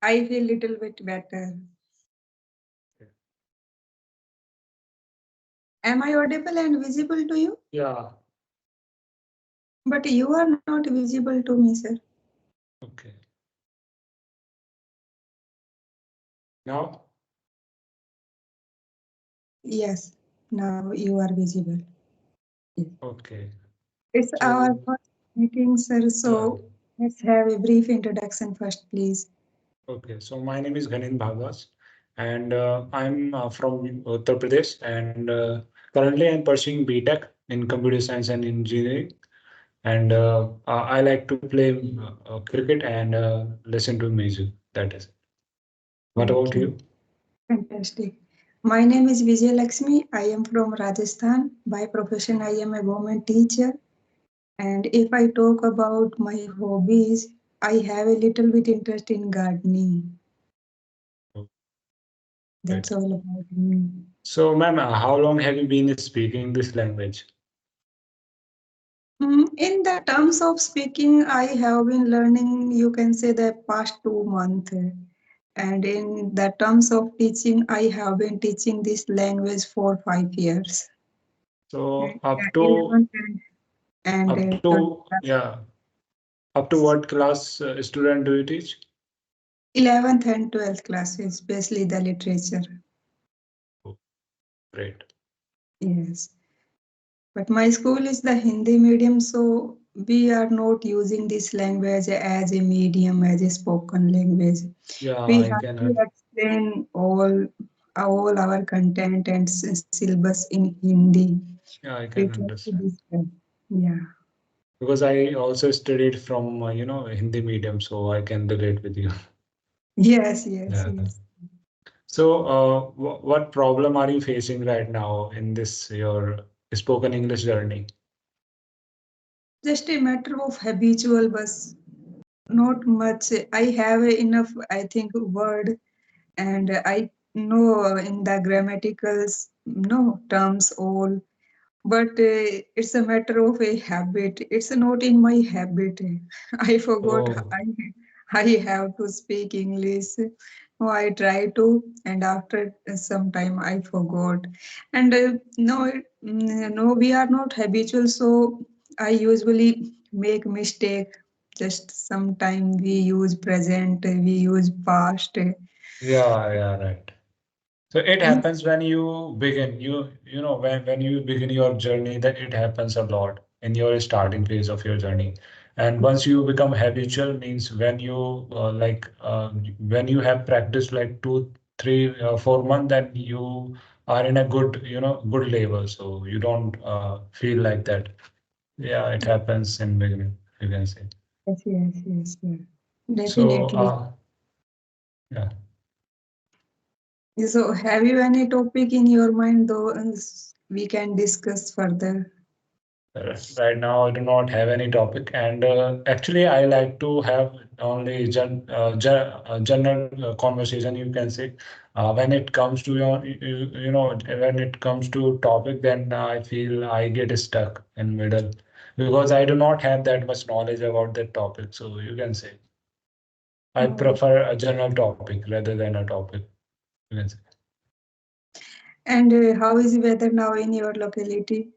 I feel little bit better. Am I audible and visible to you? Yeah. But you are not visible to me, sir. Okay. Now? Yes, now you are visible. Yes. Okay. It's our So, first meeting, sir. yeah. So let's have a brief introduction first, please. Okay. So my name is Ghanin Bhagwas, and I'm from Uttar Pradesh, and currently I'm pursuing BTech in computer science and engineering. And I like to play cricket and listen to music. That is. What about Okay, you? fantastic. My name is Vijay Lakshmi. I am from Rajasthan. By profession, I am a government teacher. And if I talk about my hobbies, I have a little bit interest in gardening. Oh, That's great. all about me. So, ma'am, how long have you been speaking this language? In the terms of speaking, I have been learning, you can say, the past 2 months. And in the terms of teaching, I have been teaching this language for 5 years. So, Yeah, 11th and up 12th to, class. yeah, up to what class student do you teach? 11th and 12th classes, especially the literature. Oh, great. Yes. But my school is the Hindi medium, so we are not using this language as a medium, as a spoken language. Yeah, We I have can. to explain all our content and syllabus in Hindi. Yeah, I We can try to understand. discuss. Yeah. Because I also studied from Hindi medium, so I can relate with you. Yes, yes, Yeah. yes. So, what problem are you facing right now in this your spoken English journey? Just a matter of habitual, but not much. I have enough, I think, word, and I know in the grammaticals, no terms all, but it's a matter of a habit. It's not in my habit. I forgot Oh, I have to speak English. Oh, I try to, and after some time I forgot. And no, we are not habitual, so I usually make mistake. Just sometime we use present, we use past. yeah, yeah, right. So it happens when you begin. When you begin your journey, that it happens a lot in your starting phase of your journey. And once you become habitual, means when you when you have practiced like 2, 3, 4 months, then you are in a good good level. So you don't feel like that. Yeah, it happens in beginning. You can say. Yes, yes, yes, yes. So Definitely. yeah. So, have you any topic in your mind, though, we can discuss further? Right now, I do not have any topic, and actually, I like to have only general conversation. You can say when it comes to when it comes to topic, then I feel I get stuck in middle because I do not have that much knowledge about that topic. So you can say I Oh. prefer a general topic rather than a topic. You can say. And how is weather now in your locality?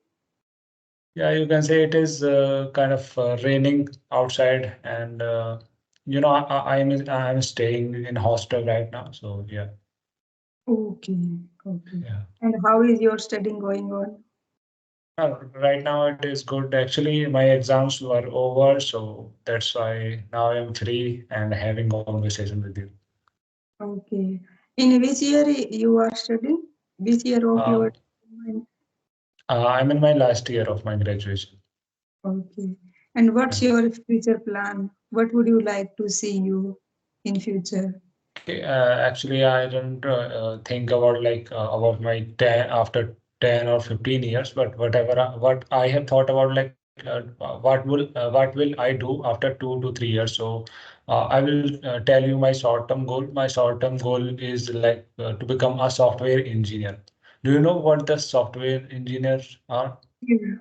Yeah, you can say it is kind of raining outside, and I'm staying in hostel right now. So yeah, Okay, okay. yeah. And how is your studying going on? Right now it is good. Actually, my exams were over, so that's why now I'm free and having conversation with you. Okay. In which year you are studying? Which year of Uh, your? I'm in my last year of my graduation. Okay. And Yeah. what's your future plan? What would you like to see you in future? Okay, actually, I don't think about about my 10 after 10 or 15 years, but what I have thought about what will I do after 2 to 3 years. So I will tell you my short-term goal. My short-term goal is to become a software engineer. Do you know what the software engineers are? Yeah.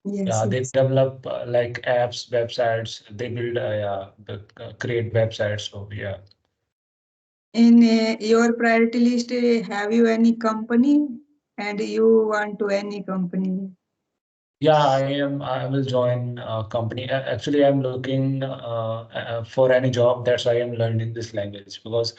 Yes, Yeah, they yes. develop like apps, websites. They build create websites. So yeah. In your priority list, have you any company and you want to any company? Yeah, I am. I will join a company. Actually, I'm looking for any job. That's why I'm learning this language because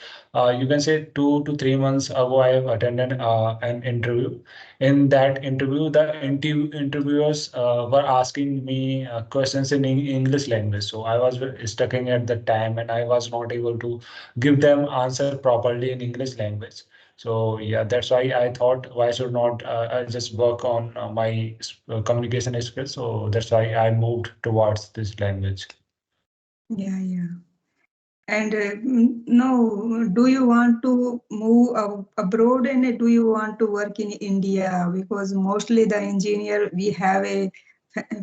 you can say 2 to 3 months ago, I have attended an interview. In that interview, the interviewers were asking me questions in English language. So I was stuck at the time, and I was not able to give them answer properly in English language. So yeah, that's why I thought why should not I just work on my communication skills. So that's why I moved towards this language. Yeah, yeah. And no, do you want to move abroad and do you want to work in India? Because mostly the engineer we have a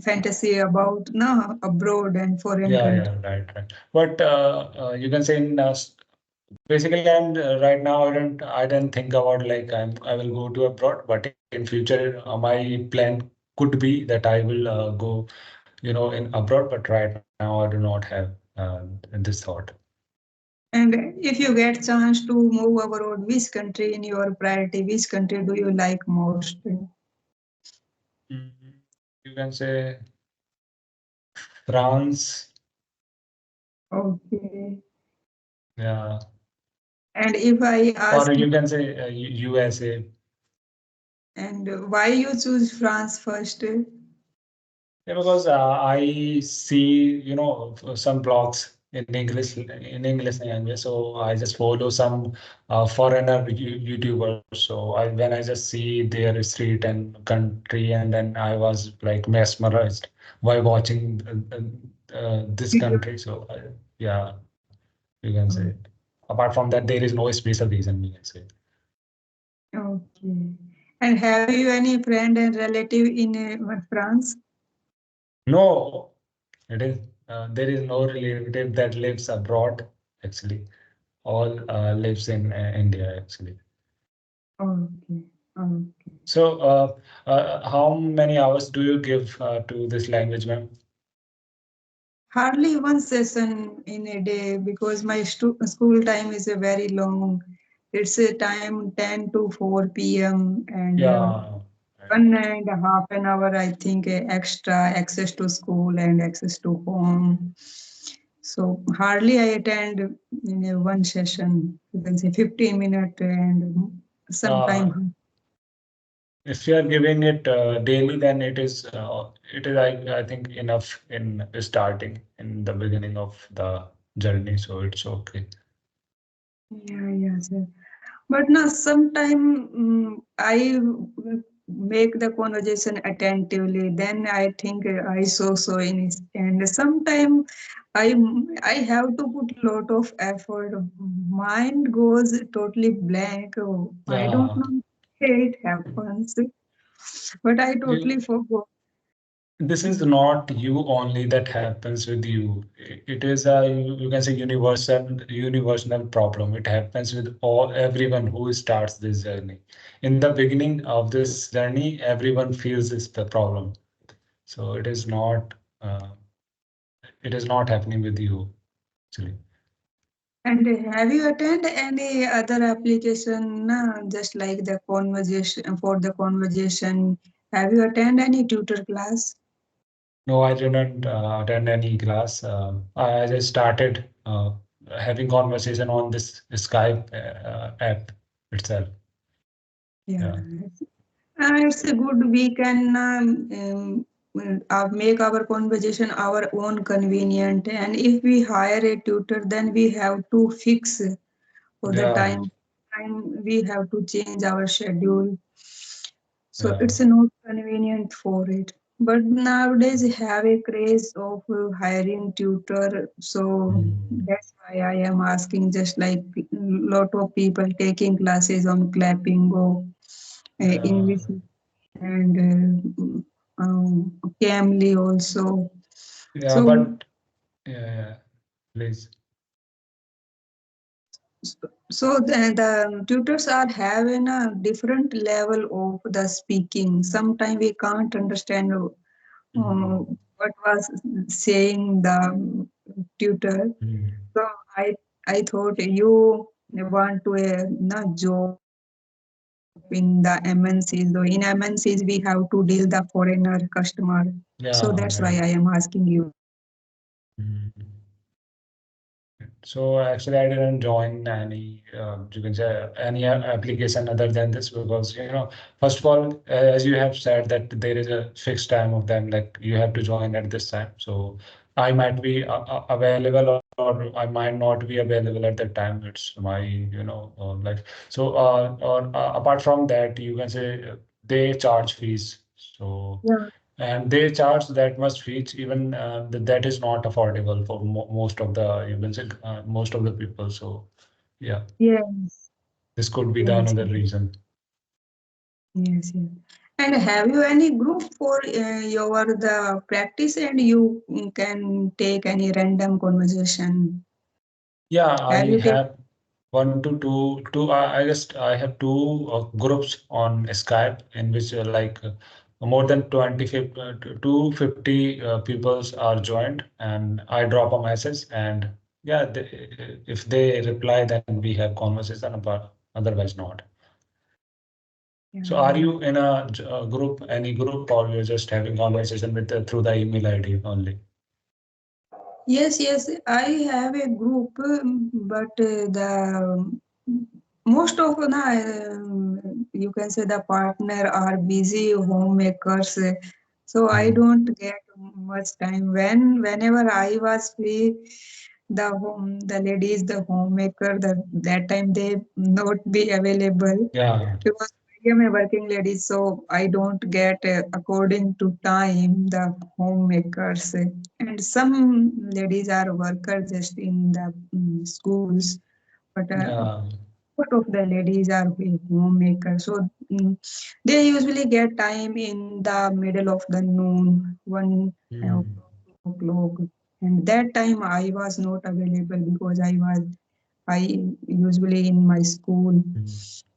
fantasy about no abroad and foreign Yeah, country. yeah, right, right. But you can say in basically I'm right now I don't think about like I will go to abroad, but in future my plan could be that I will go in abroad. But right now I do not have this thought. And if you get chance to move abroad, which country in your priority, which country do you like most? Mhm. You can say France. Okay. Yeah. And if I Or ask you, you can say USA. and why you choose France first? Yeah, because I see, some blogs in English language. So I just follow some foreigner YouTubers. So when I just see their street and country, and then I was like mesmerized while watching this country. So yeah, you can say. Oh, Apart from that, there is no special reason, we can say. okay. And have you any friend and relative in France? No, it is there is no relative that lives abroad actually. All lives in India actually. Okay. Okay. So, how many hours do you give to this language, ma'am? Hardly one session in a day because my school time is a very long. It's a time 10 to 4 p.m. and Yeah, right. 1.5 an hour, I think, extra access to school and access to home. So hardly I attend in a one session. You can say 15 minutes and Uh, sometime. if you are giving it daily, then it is I think enough in starting in the beginning of the journey, so it's okay. Yeah, yeah, sir. But now sometime I make the conversation attentively. Then I think I so in it. And sometime I have to put lot of effort. Mind goes totally blank. Oh, I don't Yeah, know. It happens, but I totally you forgot. this is not you only that happens with you. It is a you can say universal problem. It happens with everyone who starts this journey. In the beginning of this journey, everyone feels this the problem. So uh, it is not happening with you actually. And have you attended any other application, just like the conversation for the conversation? Have you attended any tutor class? No, I didn't attend any class. I just started having conversation on this Skype app itself. Yeah, Yeah. it's a good. We can make our conversation our own convenient. And if we hire a tutor, then we have to fix for the Yeah. time we have to change our schedule. So Yeah. it's not convenient for it. But nowadays have a craze of hiring tutor. So Mm. that's why I am asking just like lot of people taking classes on clapping go Yeah. English and Camly also. Yeah. So But yeah, yeah. Please. so the tutors are having a different level of the speaking. Sometimes we can't understand Mm. what was saying the tutor. Mm. So I thought you. want to not job in the MNCs. Though in MNCs we have to deal the foreigner customer. So that's why I am Yeah, right. asking you. Mhm. So actually, I didn't join any, you can say, any application other than this because, first of all, as you have said that there is a fixed time of them, like you have to join at this time. So I might be available or I might not be available at that time. It's my, like, so, or apart from that, you can say they charge fees. So Yeah. and they charge that much fees even that is not affordable for most of the you can say most of the people, so yeah, Yes. this could be the Yes. another reason. Yes. Yes. And have you any group for your the practice and you can take any random conversation? Yeah, Have I you taken? have one to two. I guess I have two groups on Skype in which more than 250 peoples are joined, and I drop a message, and yeah, if they reply, then we have conversation, but otherwise not. Yeah, So are yeah. you in a group, any group, or you're just having conversation with through the email ID only? Yes, yes, I have a group, but the most of you can say the partner are busy homemakers, so I Hmm. don't get much time. Whenever I was free, the ladies, the homemaker, that time they not be available Yeah. because I am a working lady, so I don't get according to time the homemakers. And some ladies are workers just in the schools, but Yeah. most of the ladies are homemakers. So they usually get time in the middle of the noon, 1 o'clock, Hmm. 2 o'clock. And that time I was not available because I usually in my school, Hmm.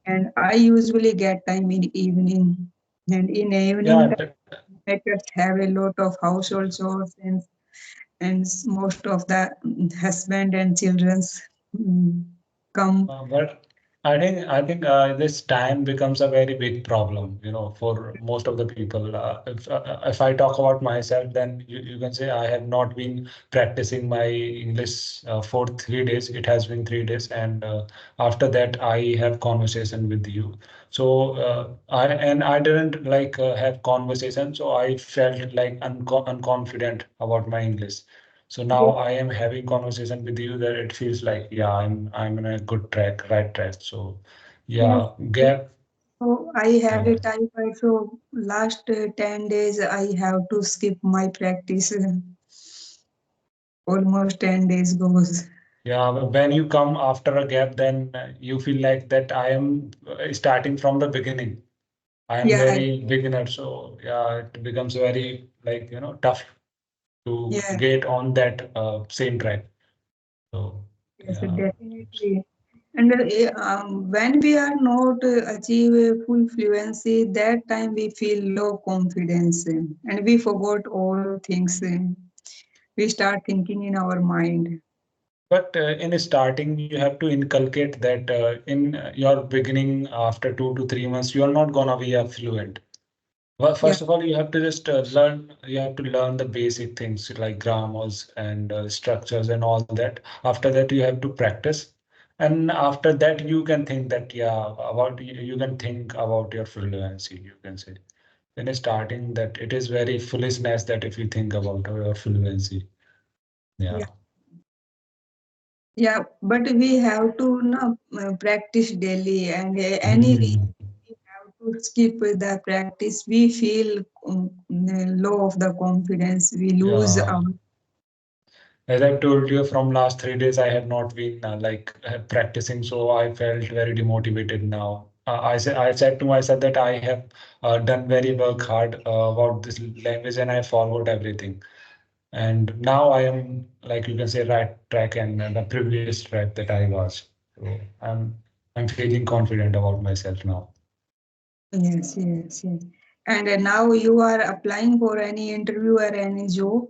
and I usually get time in evening. And in evening, Yeah. the makers have a lot of household chores, and most of the husband and children's mm, come. But I think this time becomes a very big problem, for most of the people. If I talk about myself, then you can say I have not been practicing my English for 3 days. It has been 3 days, and after that I have conversation with you. So I didn't have conversation, so I felt like unconfident about my English. So now I am having conversation with you that it feels like, yeah, I'm in a good track, right track. So Yes. yeah, gap. So I have Yeah, a typhoid. So last 10 days I have to skip my practice. Almost 10 days goes. yeah. But when you come after a gap, then you feel like that I am starting from the beginning. I am Yeah, very beginner, so yeah, it becomes very tough to yeah, get on that same track. So yes, yeah. definitely. And when we are not achieve a full fluency, that time we feel low confidence and we forgot all things. We start thinking in our mind. But in starting, you have to inculcate that in your beginning, after 2 to 3 months, you are not gonna be a fluent. Well, Yeah, first of all, you have to just learn. You have to learn the basic things like grammars and structures and all that. After that, you have to practice, and after that, you can think that you can think about your fluency. You can say in starting that it is very foolishness that if you think about your fluency. yeah, Yeah. yeah. But we have to practice daily, and any reason Mhm. we have to skip the practice. We feel low of the confidence. We lose Yeah. our. As I told you, from last 3 days, I have not been practicing, so I felt very demotivated now. I said to myself that I have done very work hard about this language, and I forgot everything. And now I am, like you can say, right track and the previous track that I was. So I'm feeling confident about myself now. Yes, yes, yes. And now you are applying for any interview or any job?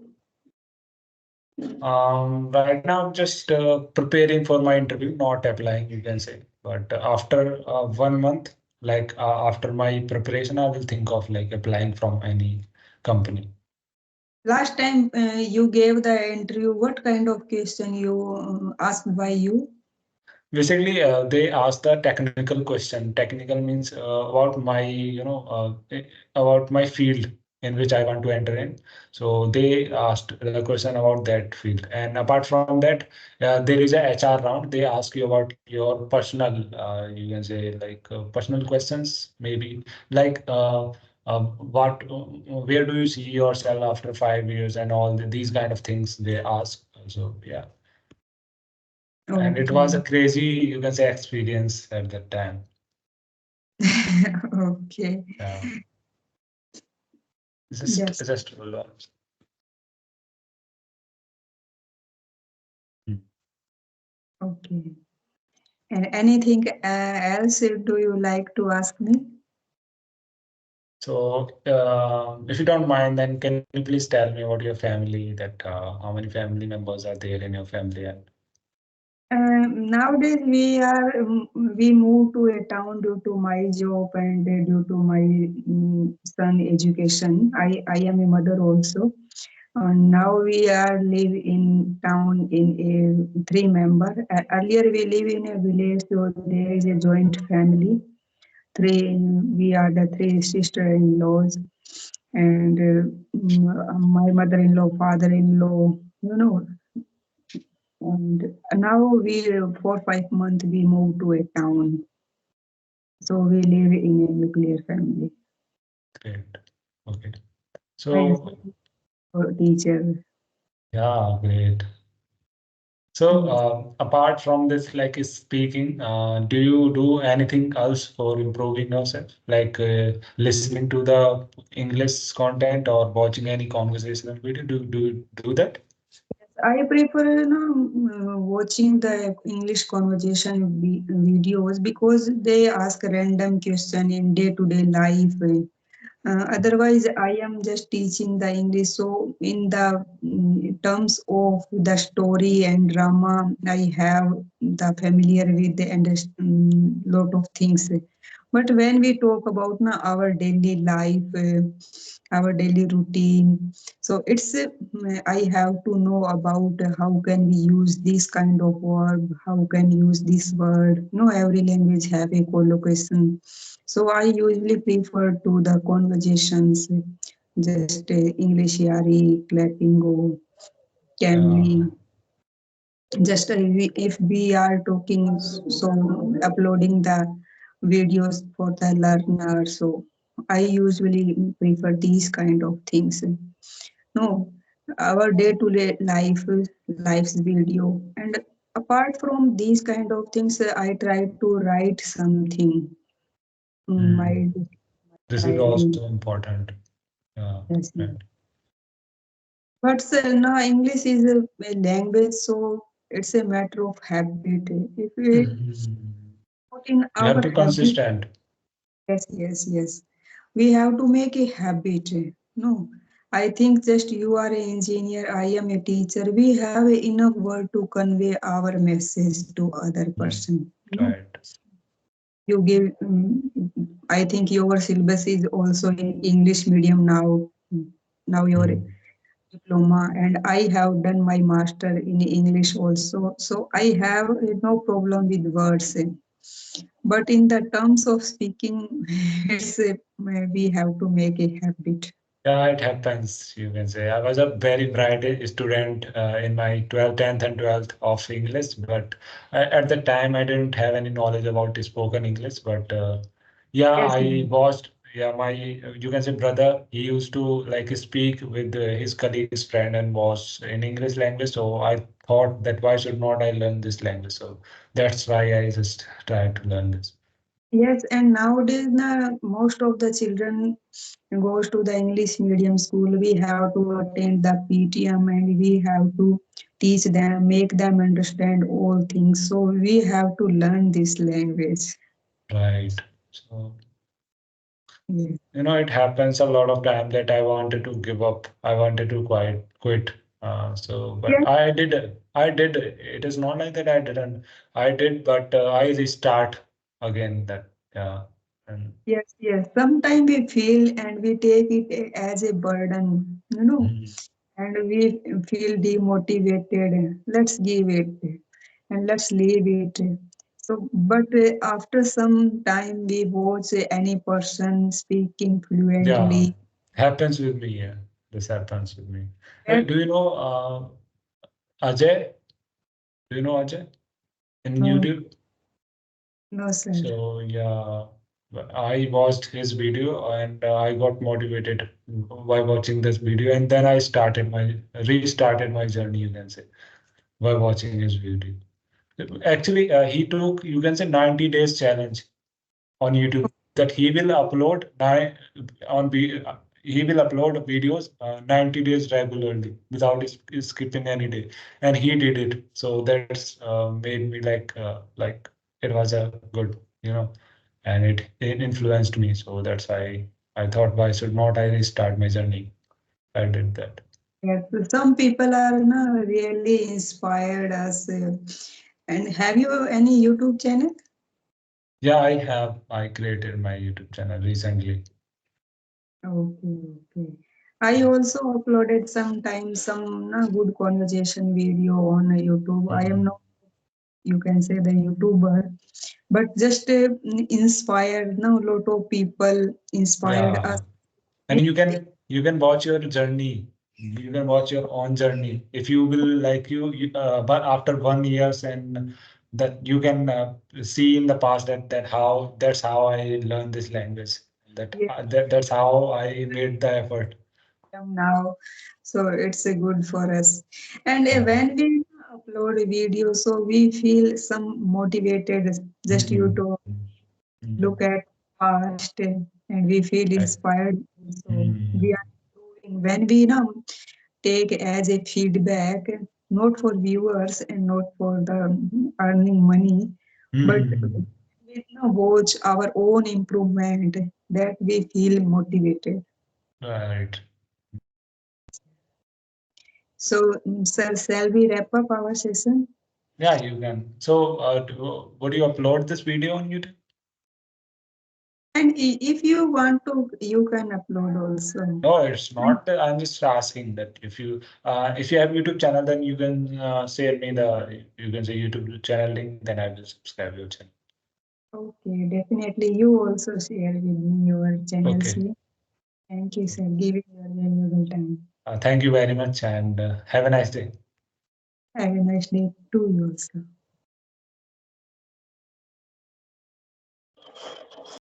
Right now, I'm just preparing for my interview, not applying, you can say. But after 1 month, like after my preparation, I will think of like applying from any company. Last time you gave the interview, what kind of question you asked by you? Basically, they ask the technical question. Technical means about my, about my field in which I want to enter in. So they asked the question about that field. And apart from that, there is a HR round. They ask you about your personal, you can say like personal questions, maybe like where do you see yourself after 5 years and all these kind of things they ask. So yeah. And it was a Okay. crazy, you can say, experience at that time. Okay. Yeah, Yes. just a lot. Mm. Okay. And anything else do you like to ask me? So, if you don't mind, then can you please tell me about your family? That how many family members are there in your family? And Nowadays we move to a town due to my job and due to my son education. I am a mother also. Now we are live in town in a three member. Earlier we live in a village, so there is a joint family. Three we are the three sister-in-laws, and my mother-in-law, father-in-law. You know, and now we 4 5 months we moved to a town, so we live in a nuclear family. great. Okay. My So, husband is a teacher. yeah, great. So, Yes. apart from this, like speaking, do you do anything else for improving yourself? Like listening to the English content or watching any conversational video? Do you do that? I prefer watching the English conversation videos because they ask random question in day-to-day life. Otherwise, I am just teaching the English. So, in the terms of the story and drama, I have the familiar with the lot of things. But when we talk about our daily life, our daily routine, so it's I have to know about how can we use this kind of verb, how can use this word. No, every language have a collocation. So I usually prefer to the conversations, just English yari, clappingo, Yeah, Cambly. Just if we are talking, so uploading the videos for the learner. So I usually prefer these kind of things. No, our day-to-day life's video. And apart from these kind of things, I try to write something. mm. My This is diary. also important. Yeah, Yes. right. But no, English is a language, so it's a matter of habit. If we Mhm. put in You have our to habit, consistent. yes, yes, yes, we have to make a habit. No, I think just you are an engineer, I am a teacher. We have enough word to convey our message to other Mm. person. No, Right. you give. I think your syllabus is also in English medium now. Now your Mm. diploma, and I have done my master in English also. So I have no problem with words. But in the terms of speaking, it's we have to make a habit. Yeah, it happens, you can say. I was a very bright student in my 12th, 10th, and 12th of English, but at the time I didn't have any knowledge about the spoken English. But yeah, Yes, I watched, yeah, my, you can say, brother, he used to like speak with his colleague's friend and was in English language. So I thought that why should not I learn this language? So that's why I just tried to learn this. yes, and nowadays most of the children goes to the English medium school. We have to attend the PTM and we have to teach them, make them understand all things. So we have to learn this language. Right. So. Yes. It happens a lot of time that I wanted to give up. I wanted to quit. But I did. It is not like that I didn't. I did, but I restart again. That yeah, and Yes, yes. Sometimes we feel and we take it as a burden, mm, and we feel demotivated. Let's give it and let's leave it. So, but after some time, we watch any person speaking yeah, fluently. happens with me. Yeah, this happens with me. That Do you know Ajay? Do you know Ajay in no, YouTube? no, sir. So yeah, I watched his video and I got motivated by watching this video, and then I started my restarted my journey. You can say by watching his video. Actually, he took, you can say, 90 days challenge on YouTube that he will upload he will upload videos 90 days regularly without skipping any day, and he did it. So that's made me like it was a good, and it influenced me. So that's why I thought, why should not I restart my journey? I did that. Yes, some people are really inspired us. And have you any YouTube channel? Yeah, I created my YouTube channel recently. Okay, okay. I also uploaded sometimes some good conversation video on YouTube. I am Mhm. not, you can say, the YouTuber, but just inspired. Now, lot of people inspired us. Yeah. And you can watch your journey. You can watch your own journey. If you will, like but after 1 years, and that you can see in the past that's how I learned this language. Yes, That's how I made the effort. now, so it's good for us. And Yeah. when we upload a video, so we feel some motivated. Just you Mhm. to Mhm. look at past, and we feel Right. inspired. So we Mhm. are improving when we take as a feedback, not for viewers and not for the earning money, but Mhm. we watch our own improvement, that we feel motivated. Right. So, sir, shall we wrap up our session? Yeah, you can. So, would you upload this video on YouTube? And if you want to, you can upload also. No, it's not. I'm just asking that if you have YouTube channel, then you can you can say YouTube channel link, then I will subscribe your channel. Okay, definitely. You also share with me your channel's Okay. link. Thank you, sir. Giving your valuable time. Thank you very much, and have a nice day. Have a nice day to you also.